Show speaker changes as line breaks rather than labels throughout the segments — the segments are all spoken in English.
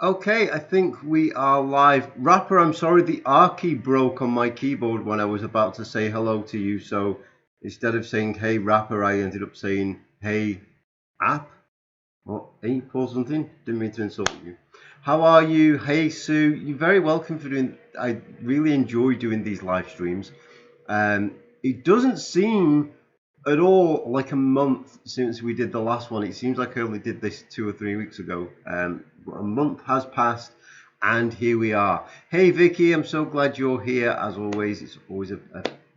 Okay, I think we are live. Rapper, I'm sorry, the R key broke on my keyboard when I was about to say hello to you. So instead of saying hey rapper, I ended up saying hey app or ape or something. Didn't mean to insult you. How are you? Hey Sue, you're very welcome for doing. I really enjoy doing these live streams. It doesn't seem at all like a month since we did the last one. It seems like I only did this 2 or 3 weeks ago. But a month has passed, and here we are. Hey Vicky, I'm so glad you're here. As always, it's always a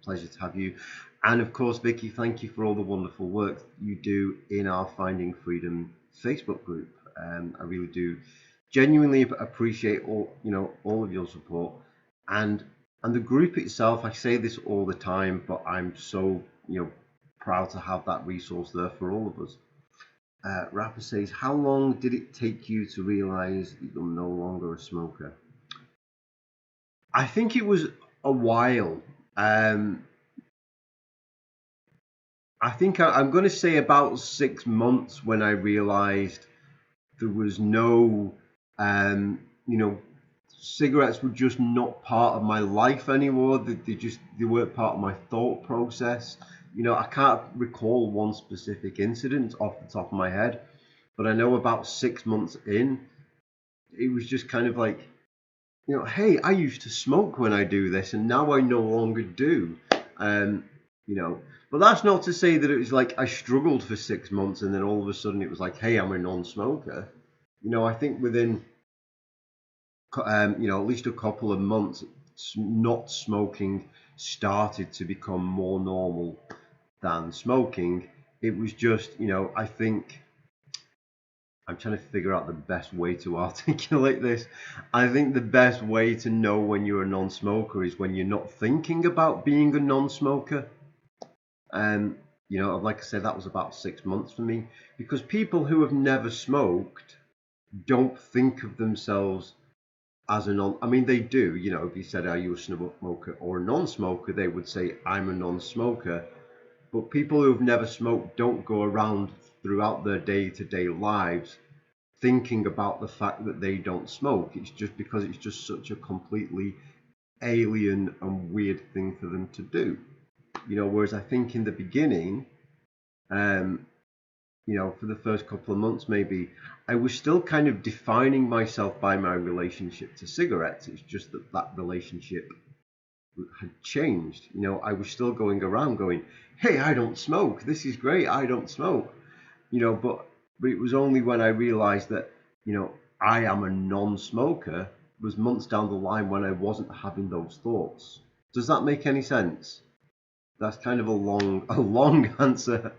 pleasure to have you. And of course, Vicky, thank you for all the wonderful work you do in our Finding Freedom Facebook group. I really do genuinely appreciate all of your support and the group itself. I say this all the time, but I'm so proud to have that resource there for all of us. Rapper says, how long did it take you to realize that you're no longer a smoker? I think it was a while. I think I'm going to say about 6 months when I realized there was no, cigarettes were just not part of my life anymore. They weren't part of my thought process. I can't recall one specific incident off the top of my head, but I know about 6 months in, it was just kind of like, hey, I used to smoke when I do this, and now I no longer do. Um, but that's not to say that it was like I struggled for 6 months and then all of a sudden it was like, hey, I'm a non-smoker. I think within at least a couple of months, not smoking started to become more normal than smoking. It was just, I think I'm trying to figure out the best way to articulate this. I think the best way to know when you're a non-smoker is when you're not thinking about being a non-smoker. And, like I said, that was about 6 months for me, because people who have never smoked don't think of themselves as a non. I mean, they do. If you said, "Are you a smoker or a non-smoker?" they would say, "I'm a non-smoker." But people who have never smoked don't go around throughout their day-to-day lives thinking about the fact that they don't smoke. It's just because it's just such a completely alien and weird thing for them to do. Whereas I think in the beginning, um, for the first couple of months, maybe I was still kind of defining myself by my relationship to cigarettes. It's just that relationship had changed. I was still going around going, hey, I don't smoke. This is great. I don't smoke. But it was only when I realized that, I am a non-smoker was months down the line when I wasn't having those thoughts. Does that make any sense? That's kind of a long answer.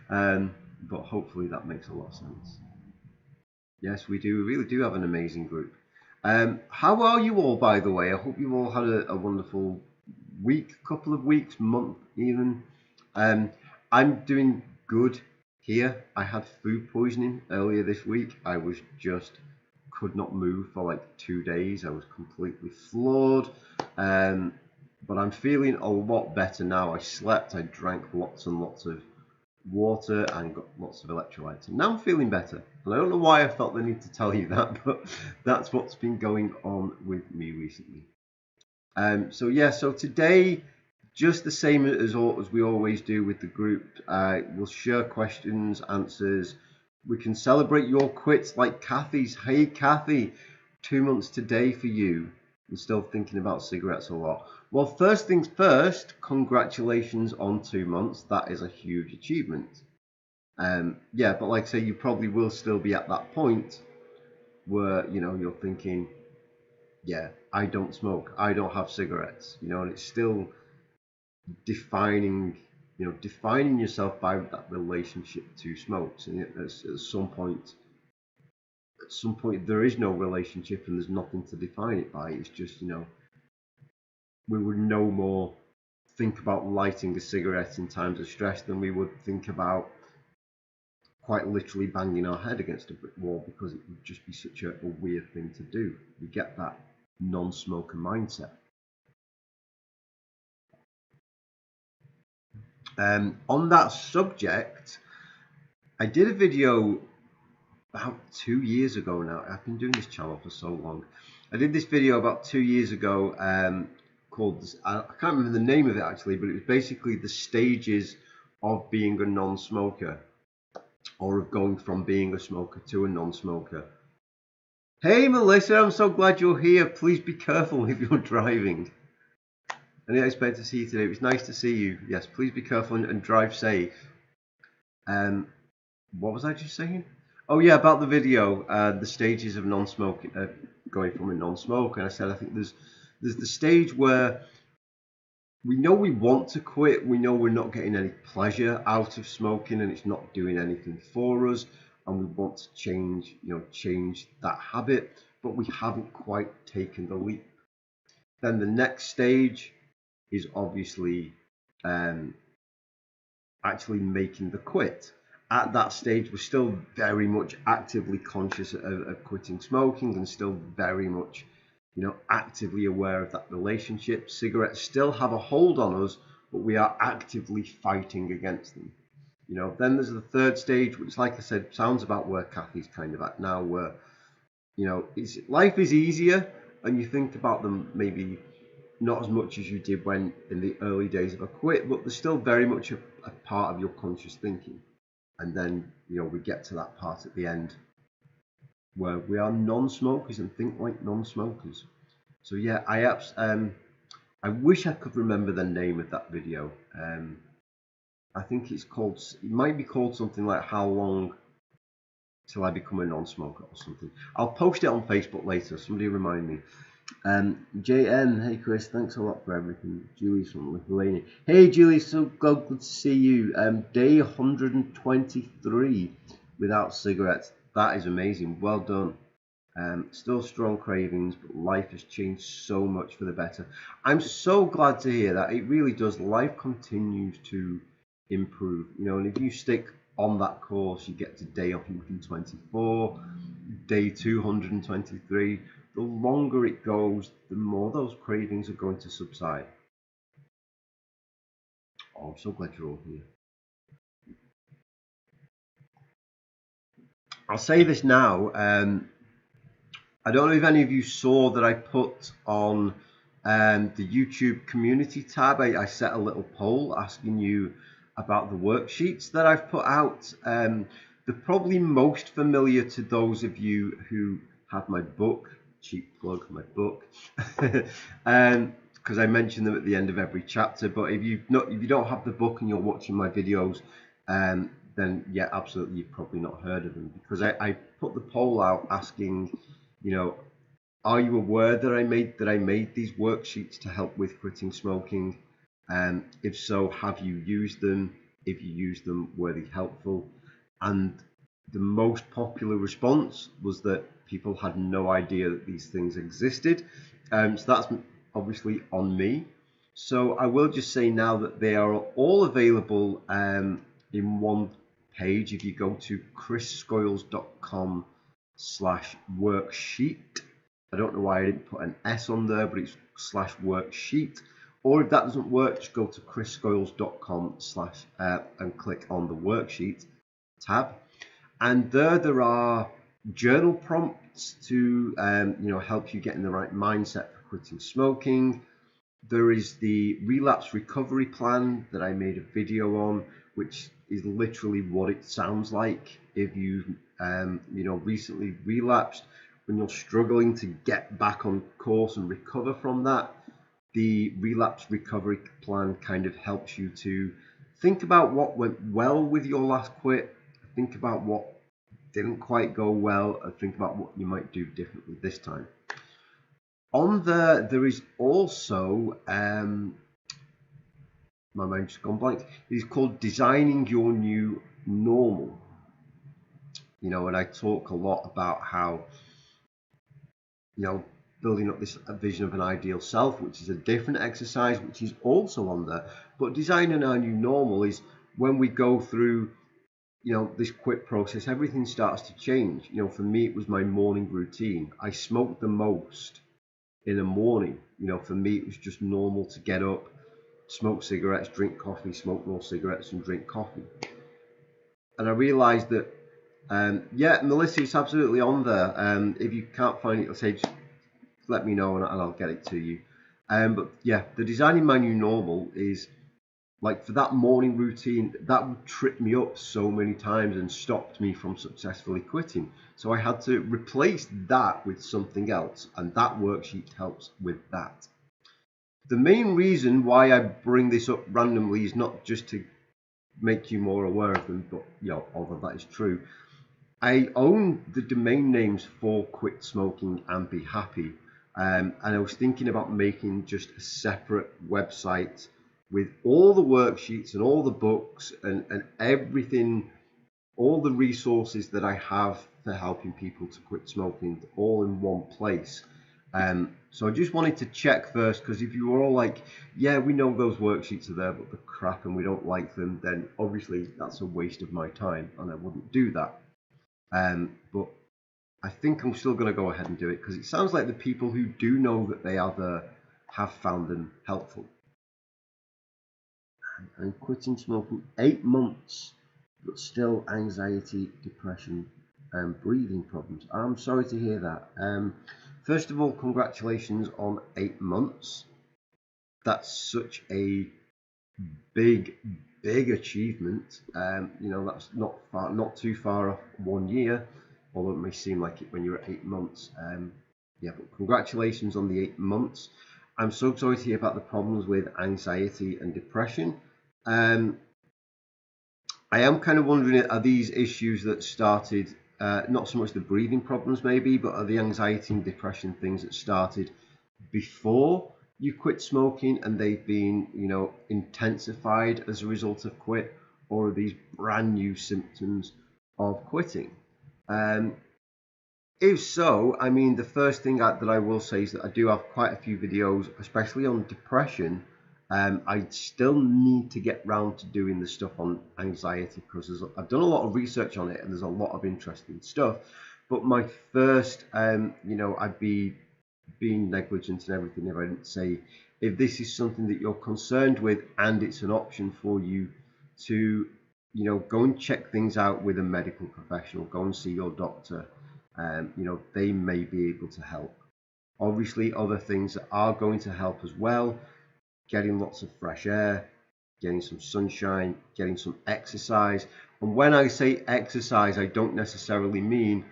But hopefully that makes a lot of sense. Yes, we do. We really do have an amazing group. How are you all, by the way? I hope you all had a wonderful week, couple of weeks, month even. I'm doing good here. I had food poisoning earlier this week. I was just could not move for like 2 days. I was completely floored. But I'm feeling a lot better now. I slept, I drank lots and lots of water and got lots of electrolytes. And now I'm feeling better. And I don't know why I felt the need to tell you that, but that's what's been going on with me recently. So today, just the same as we always do with the group, we'll share questions, answers. We can celebrate your quits like Kathy's. Hey, Kathy, 2 months today for you. I'm still thinking about cigarettes a lot. Well, first things first, congratulations on 2 months. That is a huge achievement. But like I say, you probably will still be at that point where, you're thinking, yeah, I don't smoke, I don't have cigarettes, and it's still defining yourself by that relationship to smokes. And at some point there is no relationship and there's nothing to define it by. It's just, we would no more think about lighting a cigarette in times of stress than we would think about quite literally banging our head against a brick wall, because it would just be such a weird thing to do. We get that non-smoker mindset. On that subject, I did a video about 2 years ago now. I've been doing this channel for so long. I did this video about 2 years ago called, I can't remember the name of it actually, but it was basically the stages of being a non-smoker, or of going from being a smoker to a non-smoker. Hey Melissa, I'm so glad you're here. Please be careful if you're driving. I didn't expect to see you today. It was nice to see you. Yes, please be careful and drive safe. What was I just saying? Oh yeah, about the video, the stages of non-smoking, going from a non-smoker. And I said I think there's the stage where we know we want to quit. We know we're not getting any pleasure out of smoking, and it's not doing anything for us. And we want to change, change that habit, but we haven't quite taken the leap. Then the next stage is obviously actually making the quit. At that stage, we're still very much actively conscious of quitting smoking, and still very much, actively aware of that relationship. Cigarettes still have a hold on us, but we are actively fighting against them. Then there's the third stage, which, like I said, sounds about where Kathy's kind of at now, where, life is easier, and you think about them maybe not as much as you did when in the early days of a quit, but there's still very much a part of your conscious thinking. And then, we get to that part at the end where we are non-smokers and think like non-smokers. So yeah, I wish I could remember the name of that video. I think it might be called something like How Long Till I Become a Non-Smoker or something. I'll post it on Facebook later. Somebody remind me. JN, hey Chris, thanks a lot for everything. Julie's from Lithuania. Hey Julie, so good to see you. Day 123 without cigarettes. That is amazing. Well done. Still strong cravings, but life has changed so much for the better. I'm so glad to hear that. It really does. Life continues to improve. And if you stick on that course, you get to day 124, day 223. The longer it goes, the more those cravings are going to subside. Oh, I'm so glad you're all here. I'll say this now. I don't know if any of you saw that I put on the YouTube community tab. I set a little poll asking you about the worksheets that I've put out. They're probably most familiar to those of you who have my book. Cheap plug, my book, because I mention them at the end of every chapter. But if you don't have the book and you're watching my videos, then yeah, absolutely, you've probably not heard of them, because I put the poll out asking, are you aware that I made these worksheets to help with quitting smoking? If so, have you used them? If you used them, were they helpful? And the most popular response was that people had no idea that these things existed. So that's obviously on me. So I will just say now that they are all available in one page. If you go to chrisscoyles.com/worksheet, I don't know why I didn't put an S on there, but it's /worksheet. Or if that doesn't work, just go to chrisscoyles.com/ and click on the worksheet tab. And there are journal prompts to help you get in the right mindset for quitting smoking. There is the relapse recovery plan that I made a video on, which is literally what it sounds like if you've recently relapsed. When you're struggling to get back on course and recover from that, the relapse recovery plan kind of helps you to think about what went well with your last quit, think about what didn't quite go well, and think about what you might do differently this time. On there is also, my mind's just gone blank, it's called Designing Your New Normal. And I talk a lot about how, building up this vision of an ideal self, which is a different exercise, which is also on there. But designing our new normal is when we go through this quit process, everything starts to change. For me, it was my morning routine. I smoked the most in the morning. For me, it was just normal to get up, smoke cigarettes, drink coffee, smoke more cigarettes, and drink coffee. And I realized that Yeah, Melissa, it's absolutely on there. If you can't find it, I'll say just let me know and I'll get it to you. But yeah, the designing my new normal is like for that morning routine, that would trip me up so many times and stopped me from successfully quitting. So I had to replace that with something else, and that worksheet helps with that. The main reason why I bring this up randomly is not just to make you more aware of them, but although that is true, I own the domain names for Quit Smoking and Be Happy, and I was thinking about making just a separate website with all the worksheets and all the books and everything, all the resources that I have for helping people to quit smoking, all in one place. So I just wanted to check first, because if you were all like, yeah, we know those worksheets are there, but they're crap and we don't like them, then obviously that's a waste of my time and I wouldn't do that. But I think I'm still going to go ahead and do it because it sounds like the people who do know that they are there have found them helpful. And quitting smoking 8 months, but still anxiety, depression, and breathing problems. I'm sorry to hear that. First of all, congratulations on 8 months. That's such a big achievement. That's not too far off 1 year, although it may seem like it when you're at 8 months. Yeah, but congratulations on the 8 months. I'm so sorry to hear about the problems with anxiety and depression. I am kind of wondering, are these issues that started, not so much the breathing problems maybe, but are the anxiety and depression things that started before you quit smoking and they've been, intensified as a result of quit, or are these brand new symptoms of quitting? If so, I mean, the first thing that I will say is that I do have quite a few videos, especially on depression. I still need to get round to doing the stuff on anxiety because I've done a lot of research on it and there's a lot of interesting stuff. But my first, I'd be being negligent and everything if I didn't say, if this is something that you're concerned with and it's an option for you to, go and check things out with a medical professional, go and see your doctor. They may be able to help. Obviously, other things that are going to help as well, getting lots of fresh air, getting some sunshine, getting some exercise. And when I say exercise, I don't necessarily mean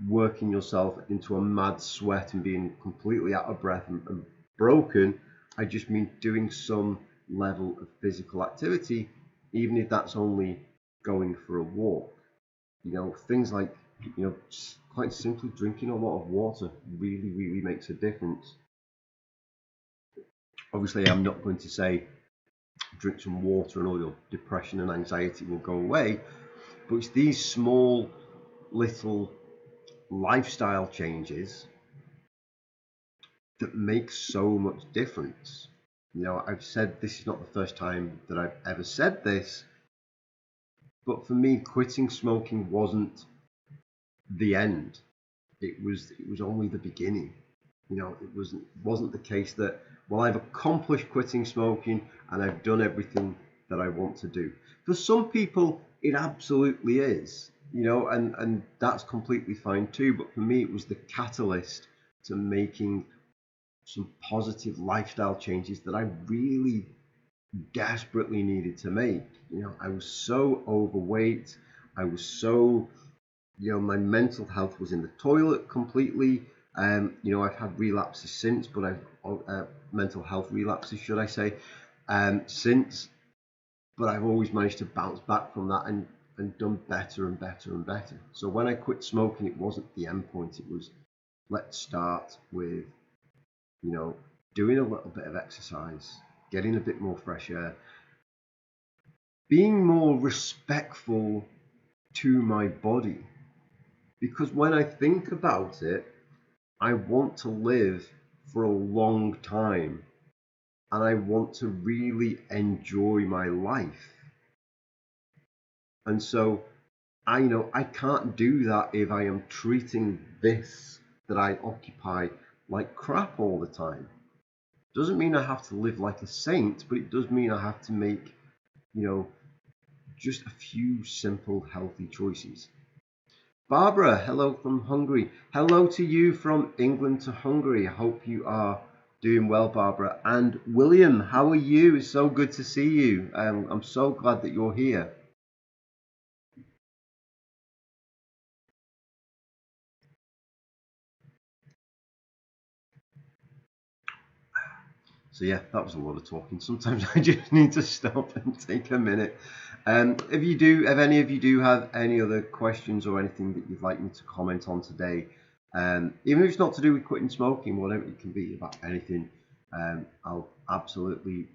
working yourself into a mad sweat and being completely out of breath and broken. I just mean doing some level of physical activity, even if that's only going for a walk. Things like, quite simply drinking a lot of water really makes a difference. Obviously, I'm not going to say drink some water and all your depression and anxiety will go away, but it's these small little lifestyle changes that make so much difference. I've said this is not the first time that I've ever said this, but for me, quitting smoking wasn't the end. It was only the beginning. It wasn't the case that, well, I've accomplished quitting smoking and I've done everything that I want to do. For some people, it absolutely is, and that's completely fine too. But for me, it was the catalyst to making some positive lifestyle changes that I really desperately needed to make. I was so overweight. I was so, my mental health was in the toilet completely. I've had relapses since, but I've mental health relapses, should I say, since. But I've always managed to bounce back from that and done better and better and better. So when I quit smoking, it wasn't the end point. It was, let's start with, doing a little bit of exercise, getting a bit more fresh air, being more respectful to my body. Because when I think about it, I want to live for a long time and I want to really enjoy my life. And so I can't do that if I am treating this that I occupy like crap all the time. Doesn't mean I have to live like a saint, but it does mean I have to make, just a few simple, healthy choices. Barbara, hello from Hungary. Hello to you from England to Hungary. I hope you are doing well, Barbara. And William, how are you? It's so good to see you. I'm so glad that you're here. So yeah, that was a lot of talking. Sometimes I just need to stop and take a minute. If any of you do have any other questions or anything that you'd like me to comment on today, even if it's not to do with quitting smoking, whatever it can be about anything, I'll absolutely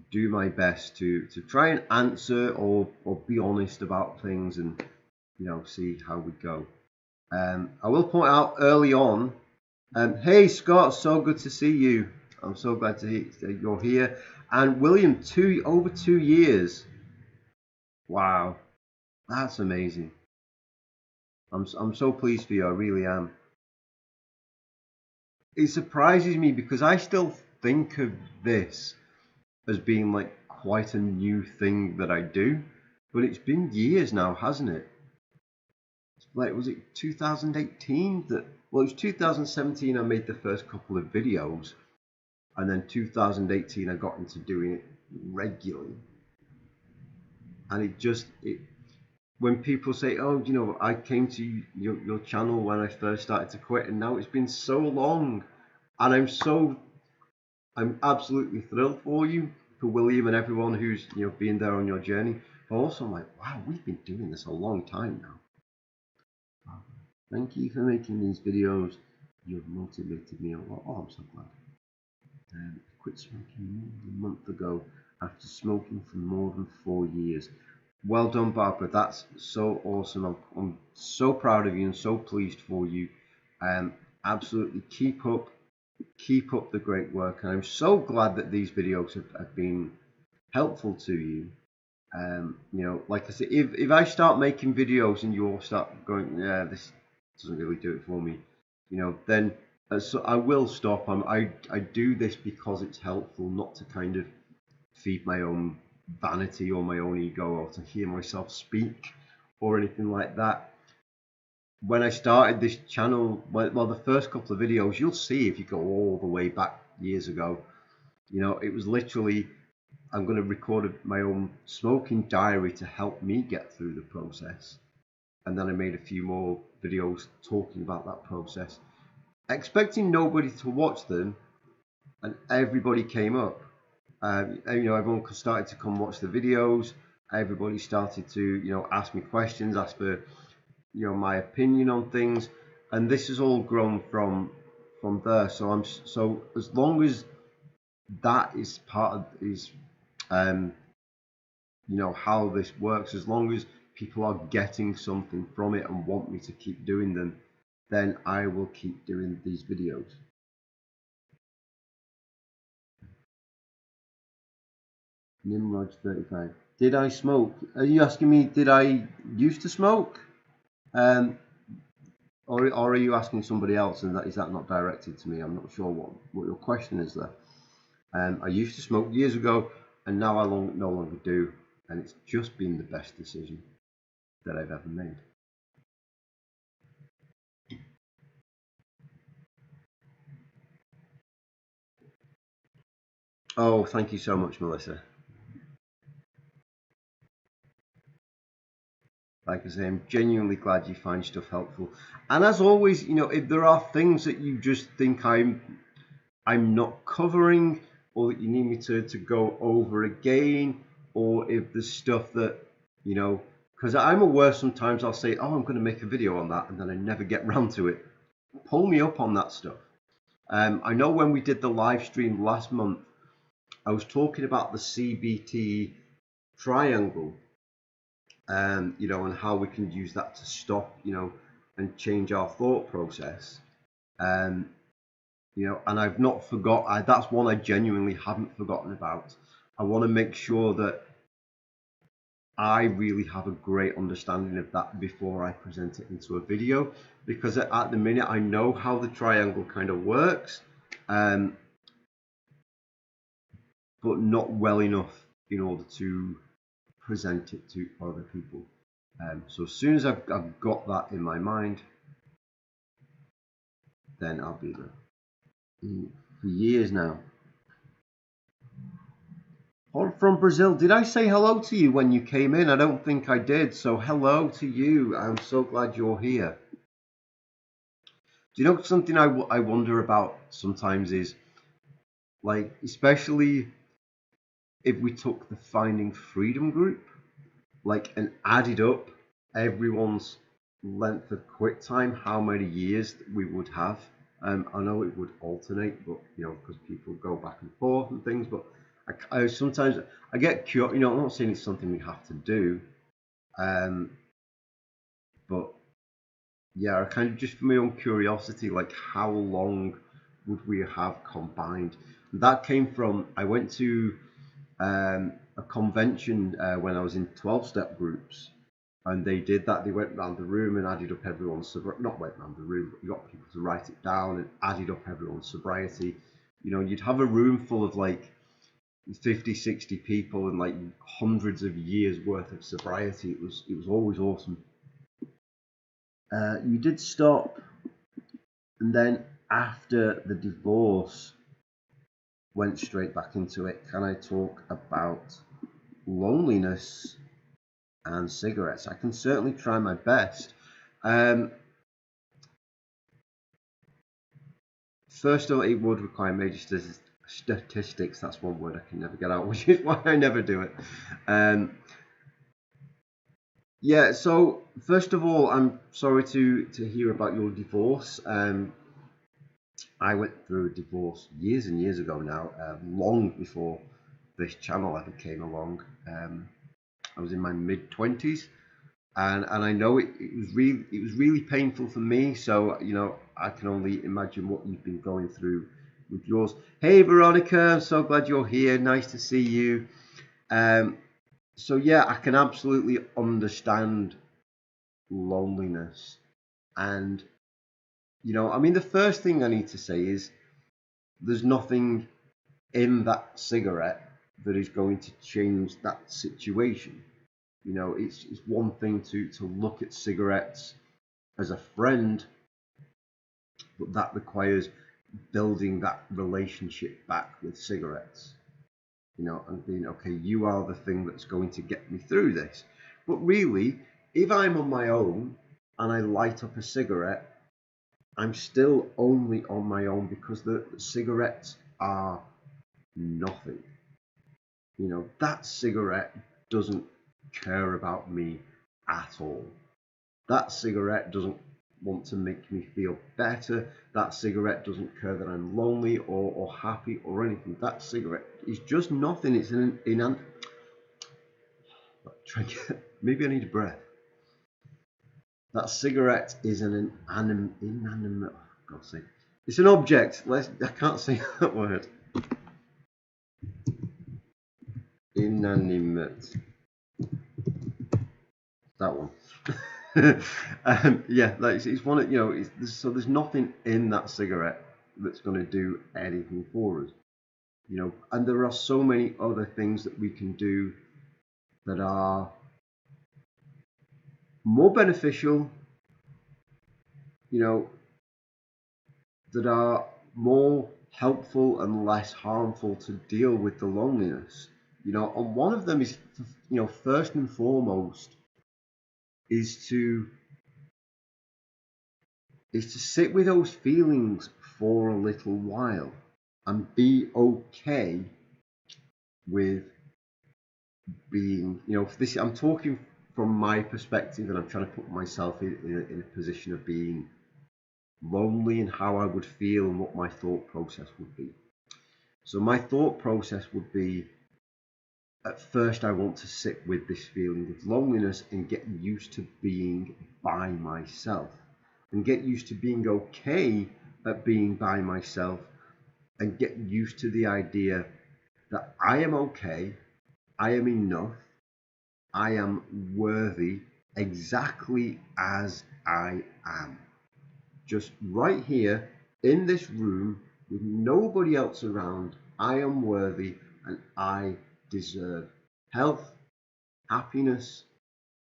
do my best to try and answer or be honest about things and see how we go. I will point out early on. Hey Scott, so good to see you. I'm so glad to hear that you're here. And William, over 2 years. Wow, that's amazing. I'm so pleased for you. I really am. It surprises me because I still think of this as being like quite a new thing that I do, but it's been years now, hasn't it? Like, was it 2018 that? Well, it was 2017 I made the first couple of videos, and then 2018 I got into doing it regularly. And when people say, oh, I came to your channel when I first started to quit, and now it's been so long, and I'm absolutely thrilled for you, for William and everyone who's been there on your journey. But also I'm like, wow, we've been doing this a long time now. Thank you for making these videos. You've motivated me a lot. Oh, I'm so glad. I quit smoking more than a month ago after smoking for more than 4 years. Well done, Barbara. That's so awesome. I'm so proud of you and so pleased for you. Absolutely keep up the great work. And I'm so glad that these videos have been helpful to you. Like I said, if I start making videos and you all start going, yeah, this doesn't really do it for me, then so I will stop. I do this because it's helpful, not to kind of feed my own vanity or my own ego or to hear myself speak or anything like that. When I started this channel, well, the first couple of videos, you'll see if you go all the way back years ago, it was literally, I'm going to record my own smoking diary to help me get through the process. And then I made a few more videos talking about that process, expecting nobody to watch them, and everybody came up. Everyone started to come watch the videos. Everybody started to, ask me questions, ask for, my opinion on things, and this has all grown from there. So as long as that is part of how this works, as long as people are getting something from it and want me to keep doing them, then I will keep doing these videos. Nimrod35. Did I smoke? Are you asking me, did I used to smoke? Or are you asking somebody else, and is that not directed to me? I'm not sure what your question is there. I used to smoke years ago, and now I no longer do, and it's just been the best decision that I've ever made. Oh, thank you so much, Melissa. Like I say, I'm genuinely glad you find stuff helpful. And as always, if there are things that you just think I'm not covering, or that you need me to go over again, or if there's stuff that, because I'm aware sometimes I'll say, oh, I'm going to make a video on that, and then I never get round to it. Pull me up on that stuff. I know when we did the live stream last month, I was talking about the CBT triangle, and how we can use that to stop, and change our thought process. And I've not forgot. That's one I genuinely haven't forgotten about. I want to make sure that I really have a great understanding of that before I present it into a video, because at the minute I know how the triangle kind of works, but not well enough in order to present it to other people. So as soon as I've got that in my mind, then I'll be there. For years now. From Brazil, did I say hello to you when you came in? I don't think I did. So hello to you. I'm so glad you're here. Do you know something I wonder about sometimes is, like, especially if we took the Finding Freedom group, like, and added up everyone's length of quit time, how many years we would have. I know it would alternate, but because people go back and forth and things. But I sometimes I get curious. I'm not saying it's something we have to do, but yeah, kind of just for my own curiosity, like how long would we have combined? And that came from I went to a convention when I was in 12-step groups, and they did that. They went around the room and added up everyone's not went around the room, but you got people to write it down and added up everyone's sobriety. You'd have a room full of like 50, 60 people and like hundreds of years worth of sobriety. It was always awesome. You did stop, and then after the divorce, went straight back into it. Can I talk about loneliness and cigarettes? I can certainly try my best. First of all, it would require major statistics. That's one word I can never get out, which is why I never do it. Yeah, so first of all, I'm sorry to hear about your divorce. I went through a divorce years and years ago now, long before this channel ever came along. I was in my mid-20s, and I know it was really painful for me. So I can only imagine what you've been going through with yours. Hey Veronica, I'm so glad you're here. Nice to see you. So yeah, I can absolutely understand loneliness, and the first thing I need to say is there's nothing in that cigarette that is going to change that situation. It's one thing to look at cigarettes as a friend, but that requires building that relationship back with cigarettes. And being okay, you are the thing that's going to get me through this. But really, if I'm on my own and I light up a cigarette, I'm still only on my own because the cigarettes are nothing. That cigarette doesn't care about me at all. That cigarette doesn't want to make me feel better. That cigarette doesn't care that I'm lonely or happy or anything. That cigarette is just nothing. It's maybe I need a breath. That cigarette is an inanimate. Oh, God's sake. It's an object. I can't say that word. Inanimate. That one. Yeah, it's one of so there's nothing in that cigarette that's going to do anything for us. And there are so many other things that we can do that are more beneficial, that are more helpful and less harmful to deal with the loneliness. And one of them is, first and foremost, is to sit with those feelings for a little while and be okay with being, I'm talking from my perspective, and I'm trying to put myself in a position of being lonely and how I would feel and what my thought process would be. So my thought process would be, at first I want to sit with this feeling of loneliness and get used to being by myself and get used to being okay at being by myself and get used to the idea that I am okay, I am enough, I am worthy exactly as I am. Just right here in this room with nobody else around, I am worthy and I deserve health, happiness,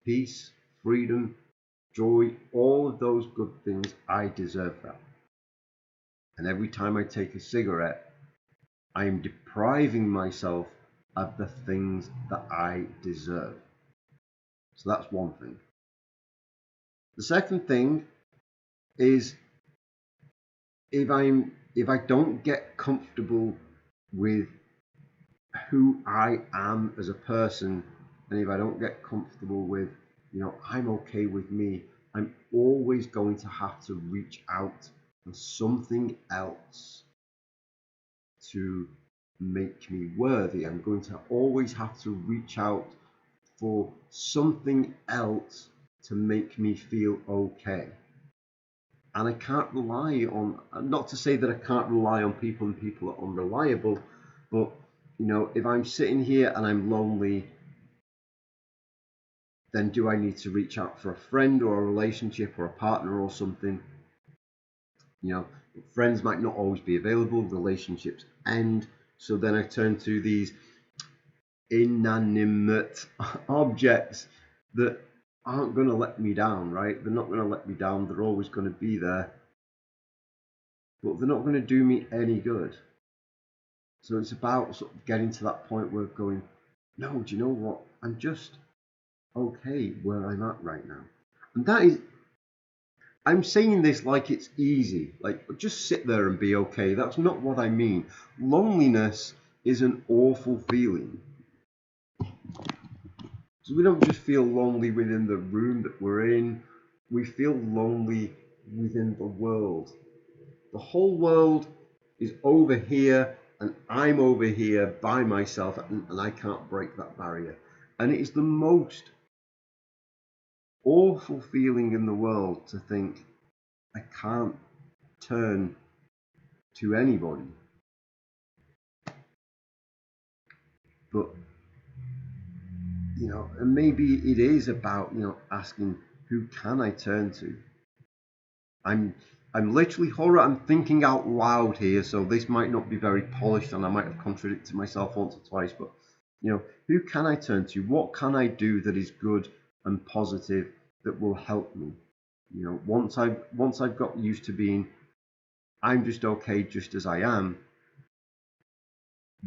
peace, freedom, joy, all of those good things. I deserve that. And every time I take a cigarette, I am depriving myself of the things that I deserve. So that's one thing. The second thing is if I don't get comfortable with who I am as a person, and if I don't get comfortable with, I'm okay with me, I'm always going to have to reach out for something else to make me worthy. I'm going to always have to reach out for something else to make me feel okay. And I can't rely on, not to say that I can't rely on people and people are unreliable, but if I'm sitting here and I'm lonely, then do I need to reach out for a friend or a relationship or a partner or something? Friends might not always be available, relationships end, so then I turn to these inanimate objects that aren't going to let me down, right? They're not going to let me down, they're always going to be there, but they're not going to do me any good. So it's about sort of getting to that point where going, no, do you know what? I'm just okay where I'm at right now. And that is, I'm saying this like it's easy, like just sit there and be okay. That's not what I mean. Loneliness is an awful feeling. So we don't just feel lonely within the room that we're in, we feel lonely within the world. The whole world is over here and I'm over here by myself, and I can't break that barrier. And it is the most awful feeling in the world to think I can't turn to anybody. But and maybe it is about asking, who can I turn to? I'm literally I'm thinking out loud here, so this might not be very polished and I might have contradicted myself once or twice, but who can I turn to? What can I do that is good and positive that will help me? Once I've got used to being, I'm just okay just as I am,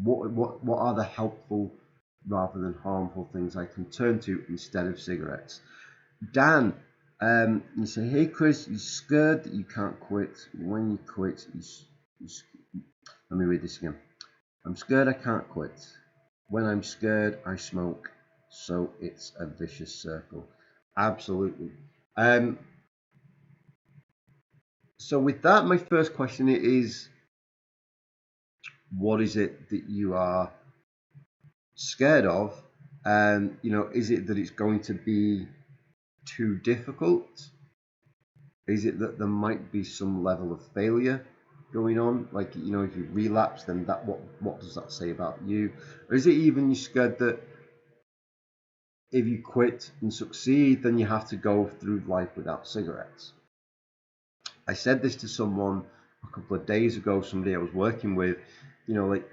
what are the helpful rather than harmful things I can turn to instead of cigarettes? Dan, you say, hey Chris, you're scared that you can't quit. When you quit, let me read this again. I'm scared I can't quit. When I'm scared, I smoke. So it's a vicious circle. Absolutely. So with that, my first question is, what is it that you are scared of? Is it that it's going to be too difficult? Is it that there might be some level of failure going on? Like, if you relapse, then what does that say about you? Or is it even you're scared that if you quit and succeed, then you have to go through life without cigarettes? I said this to someone a couple of days ago, somebody I was working with, like,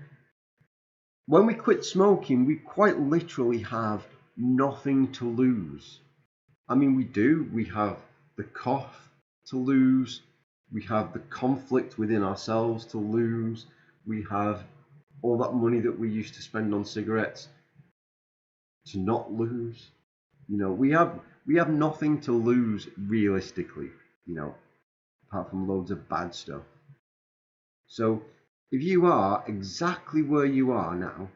when we quit smoking, we quite literally have nothing to lose. I mean, we do. We have the cough to lose. We have the conflict within ourselves to lose. We have all that money that we used to spend on cigarettes to not lose. We have nothing to lose realistically, apart from loads of bad stuff. So if you are exactly where you are now,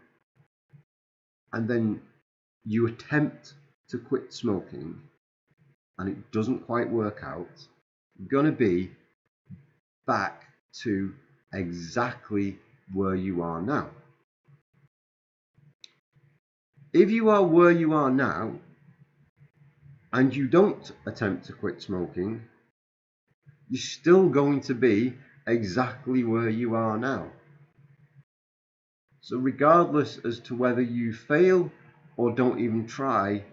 and then you attempt to quit smoking, and it doesn't quite work out, you're going to be back to exactly where you are now. If you are where you are now, and you don't attempt to quit smoking, you're still going to be exactly where you are now. So regardless as to whether you fail or don't even try,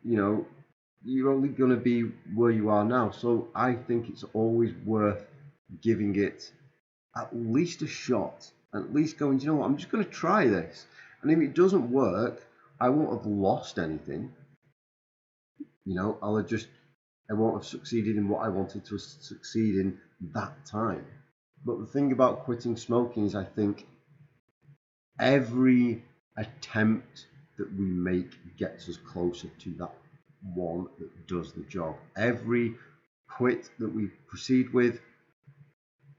you're only going to be where you are now. So I think it's always worth giving it at least a shot, at least going, I'm just going to try this. And if it doesn't work, I won't have lost anything. You know, I won't have succeeded in what I wanted to succeed in that time. But the thing about quitting smoking is I think every attempt that we make gets us closer to that one that does the job. Every quit that we proceed with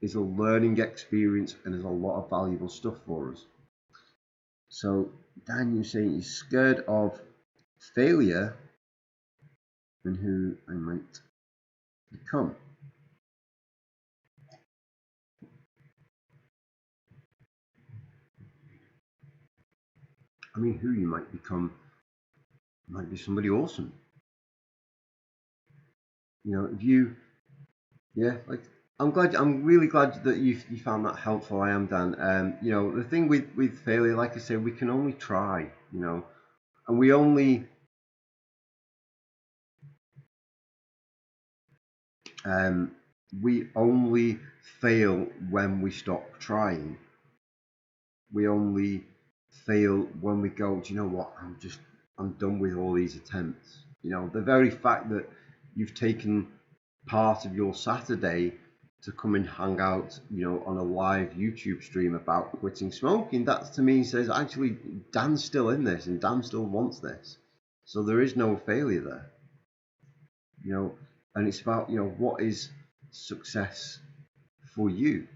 is a learning experience and is a lot of valuable stuff for us. So Dan, you're saying he's scared of failure and who I might become. I mean, who you might become might be somebody awesome. You know, if you, yeah, like I'm really glad that you found that helpful. I am, Dan. You know, the thing with failure, like I said, we can only try. You know, and we only fail when we stop trying. We only fail when we go, do you know what? I'm done with all these attempts. You know, the very fact that you've taken part of your Saturday to come and hang out, you know, on a live YouTube stream about quitting smoking, that to me says actually Dan's still in this and Dan still wants this. So there is no failure there. You know, and it's about, you know, what is success for you?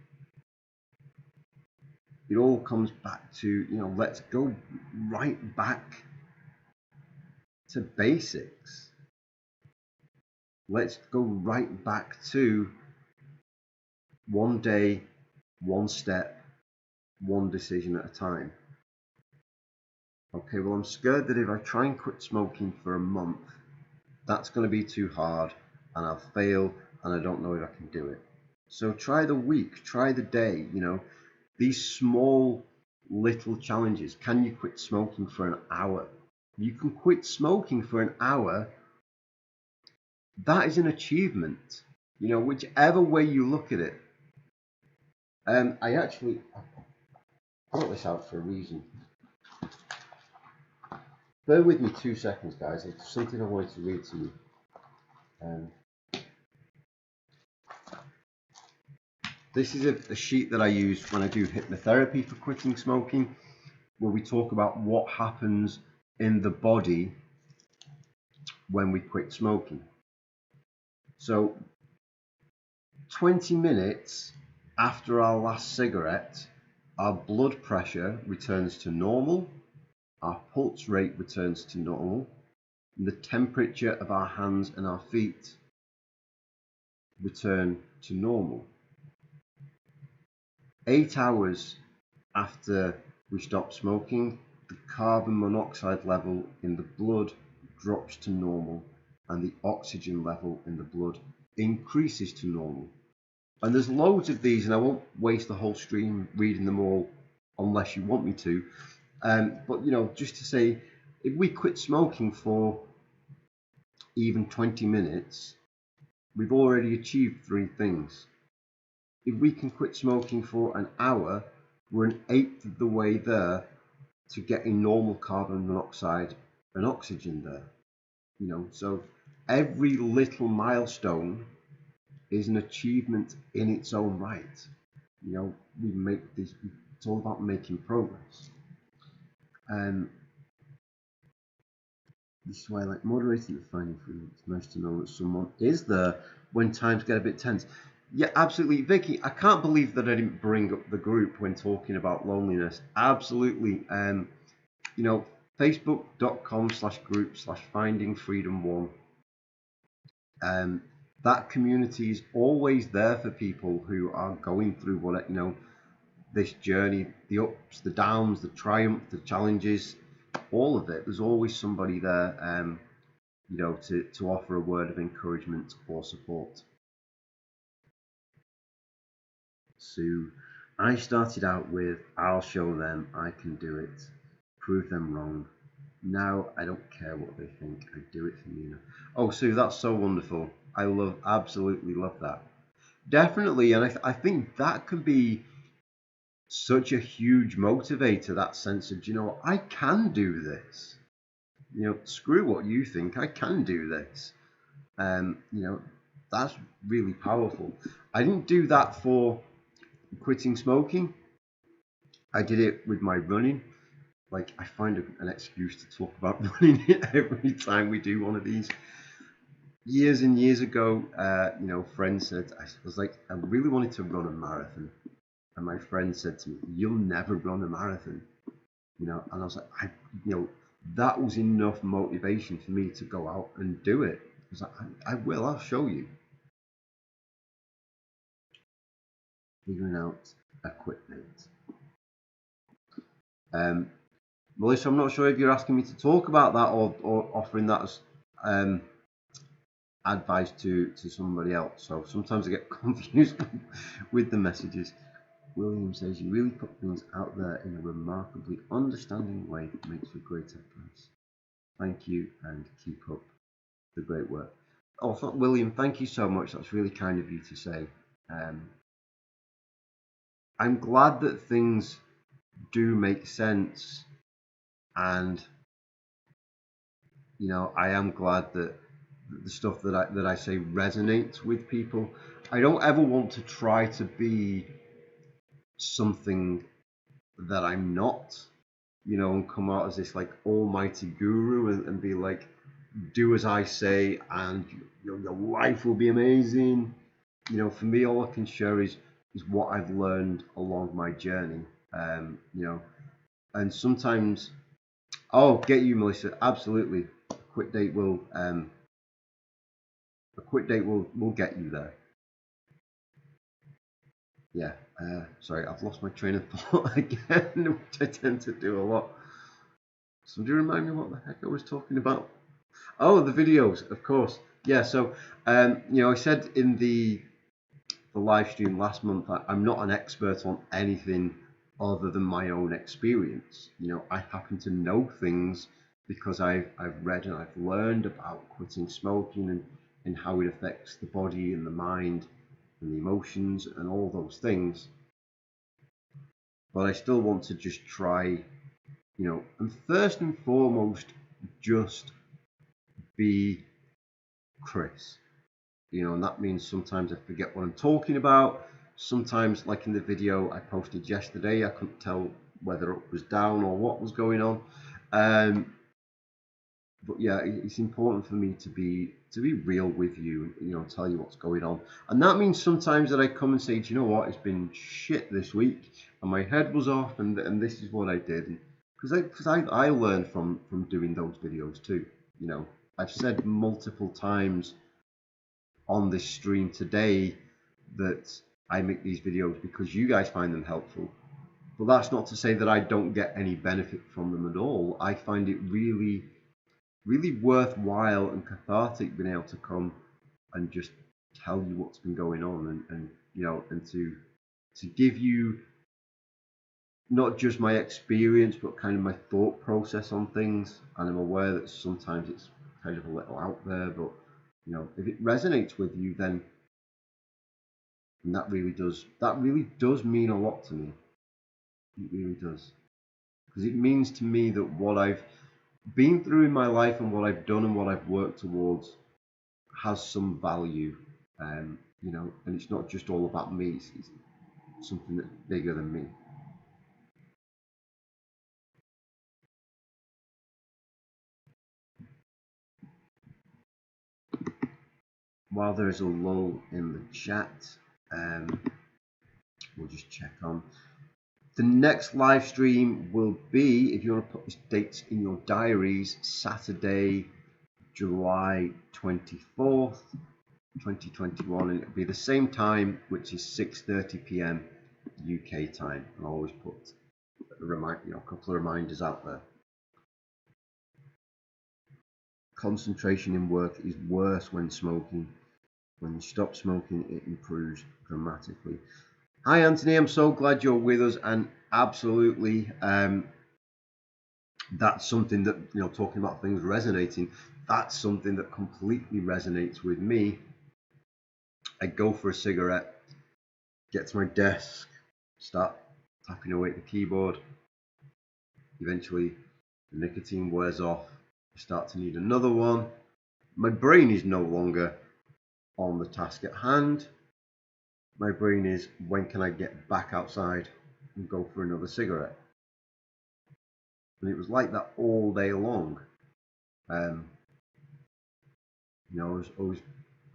It all comes back to, you know, let's go right back to basics. Let's go right back to one day, one step, one decision at a time. Okay, well, I'm scared that if I try and quit smoking for a month, that's going to be too hard and I'll fail and I don't know if I can do it. So try the week, try the day, you know, these small little challenges. Can you quit smoking for an hour? You can quit smoking for an hour. That is an achievement, you know, whichever way you look at it. I brought this out for a reason. Bear with me 2 seconds, guys. It's something I wanted to read to you. This is a sheet that I use when I do hypnotherapy for quitting smoking, where we talk about what happens in the body when we quit smoking. So 20 minutes after our last cigarette, our blood pressure returns to normal, our pulse rate returns to normal, and the temperature of our hands and our feet return to normal. 8 hours after we stop smoking, the carbon monoxide level in the blood drops to normal and the oxygen level in the blood increases to normal. And there's loads of these, and I won't waste the whole stream reading them all unless you want me to. But you know, just to say, if we quit smoking for even 20 minutes, we've already achieved 3 things. If we can quit smoking for an hour, we're an eighth of the way there to getting normal carbon monoxide and oxygen there. You know, so every little milestone is an achievement in its own right. You know, we make this, it's all about making progress. This is why I like moderating and finding freedom. It's nice to know that someone is there when times get a bit tense. Yeah, absolutely. Vicky, I can't believe that I didn't bring up the group when talking about loneliness. Absolutely. You know, facebook.com/group/findingfreedom1. That community is always there for people who are going through what, you know, this journey, the ups, the downs, the triumph, the challenges, all of it. There's always somebody there, you know, to offer a word of encouragement or support. So I started out with, I'll show them I can do it, prove them wrong. Now I don't care what they think, I do it for me now. Oh, Sue, that's so wonderful. I absolutely love that. Definitely, and I think that can be such a huge motivator, that sense of, you know, I can do this. screw what you think. I can do this. That's really powerful. I didn't do that for quitting smoking. I did it with my running. Like, I find an excuse to talk about running every time we do one of these. Years and years ago, friend said, I was like, I really wanted to run a marathon. And my friend said to me, "You'll never run a marathon." And I was like, that was enough motivation for me to go out and do it. I was like, I will, I'll show you. Figuring out equipment. Melissa, I'm not sure if you're asking me to talk about that or offering that as advice to somebody else. So sometimes I get confused with the messages. William says, "You really put things out there in a remarkably understanding way that makes for great advice. Thank you and keep up the great work." Oh, William, thank you so much. That's really kind of you to say. I'm glad that things do make sense, and I am glad that the stuff that I say resonates with people. I don't ever want to try to be something that I'm not, and come out as this like almighty guru and be like, do as I say and your life will be amazing. For me, all I can share is what I've learned along my journey. And sometimes, get you, Melissa, absolutely. A quit date will get you there. Yeah. Sorry, I've lost my train of thought again, which I tend to do a lot. So do you remind me what the heck I was talking about? Oh, the videos, of course. Yeah. So, I said in the live stream last month, I'm not an expert on anything other than my own experience. I happen to know things because I've read and I've learned about quitting smoking and how it affects the body and the mind and the emotions and all those things. But I still want to just try, and first and foremost, just be Chris. And that means sometimes I forget what I'm talking about. Sometimes, like in the video I posted yesterday, I couldn't tell whether it was down or what was going on. But yeah, it's important for me to be real with you, tell you what's going on. And that means sometimes that I come and say, do you know what, it's been shit this week, and my head was off, and this is what I did. Because I learned from doing those videos too. I've said multiple times on this stream today that I make these videos because you guys find them helpful. But that's not to say that I don't get any benefit from them at all. I find it really, really worthwhile and cathartic being able to come and just tell you what's been going on and to give you not just my experience but kind of my thought process on things. And I'm aware that sometimes it's kind of a little out there, but if it resonates with you, then that really does mean a lot to me. It really does, because it means to me that what I've been through in my life and what I've done and what I've worked towards has some value, and it's not just all about me. It's something that's bigger than me. While there is a lull in the chat, we'll just check on. The next live stream will be, if you want to put this dates in your diaries, Saturday, July 24th, 2021, and it'll be the same time, which is 6:30 p.m. UK time. I'll always put a couple of reminders out there. Concentration in work is worse when smoking. When you stop smoking, it improves dramatically. Hi Anthony, I'm so glad you're with us, and absolutely, that's something that, talking about things resonating, that's something that completely resonates with me. I go for a cigarette, get to my desk, start tapping away at the keyboard. Eventually, the nicotine wears off, I start to need another one. My brain is no longer on the task at hand. My brain is, when can I get back outside and go for another cigarette? And it was like that all day long. You know, I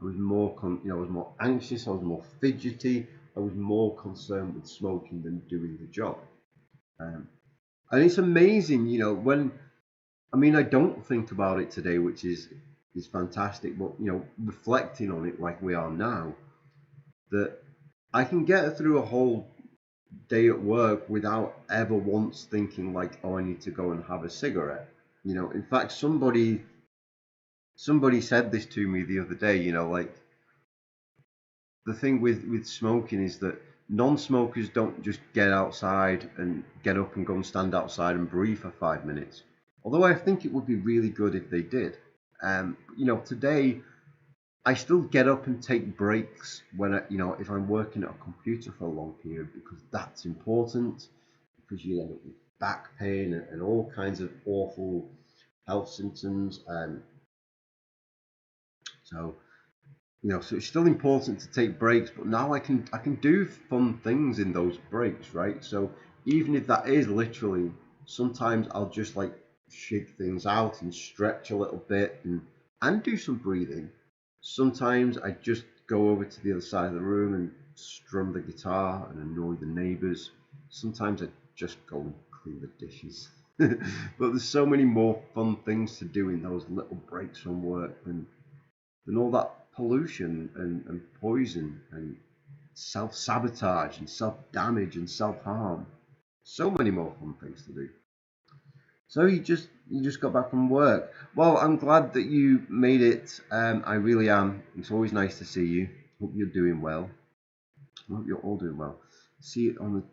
was more, I was more anxious. I was more fidgety. I was more concerned with smoking than doing the job. And it's amazing, you know, when I don't think about it today, which is fantastic. But you know, reflecting on it like we are now, that I can get through a whole day at work without ever once thinking like, oh, I need to go and have a cigarette. You know, in fact, somebody said this to me the other day. You know, like, the thing with smoking is that non-smokers don't just get outside and get up and go and stand outside and breathe for 5 minutes. Although I think it would be really good if they did. You know, today I still get up and take breaks when if I'm working at a computer for a long period, because that's important, because you end up with back pain and all kinds of awful health symptoms. So so it's still important to take breaks, but now I can do fun things in those breaks, right? So even if that is literally, sometimes I'll just like shake things out and stretch a little bit and do some breathing. Sometimes I just go over to the other side of the room and strum the guitar and annoy the neighbors. Sometimes I just go and clean the dishes. But there's so many more fun things to do in those little breaks from work than all that pollution and poison and self-sabotage and self-damage and self-harm. So many more fun things to do. So you just got back from work. Well, I'm glad that you made it. I really am. It's always nice to see you. Hope you're doing well. I hope you're all doing well. See it on the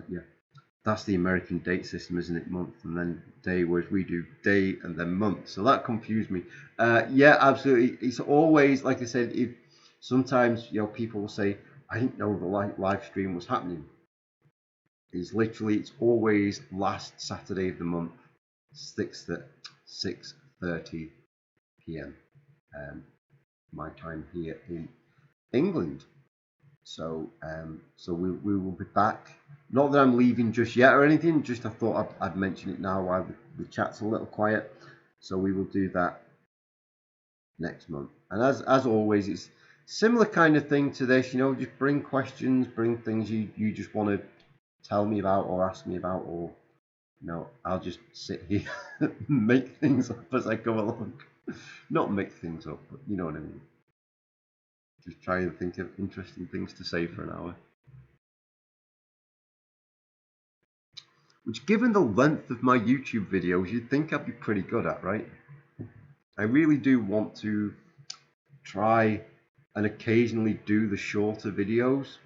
yeah. That's the American date system, isn't it? Month and then day, whereas we do day and then month. So that confused me. Yeah, absolutely. It's always, like I said, if sometimes people will say, I didn't know the live stream was happening. It's always last Saturday of the month, 6:30 p.m. My time here in England. So we will be back. Not that I'm leaving just yet or anything, just I thought I'd mention it now while the chat's a little quiet. So we will do that next month. And as always, it's similar kind of thing to this, just bring questions, bring things you just want to tell me about or ask me about, or I'll just sit here and make things up as I go along. Not make things up, but you know what I mean. Just try and think of interesting things to say for an hour. Which, given the length of my YouTube videos, you'd think I'd be pretty good at, right? I really do want to try and occasionally do the shorter videos.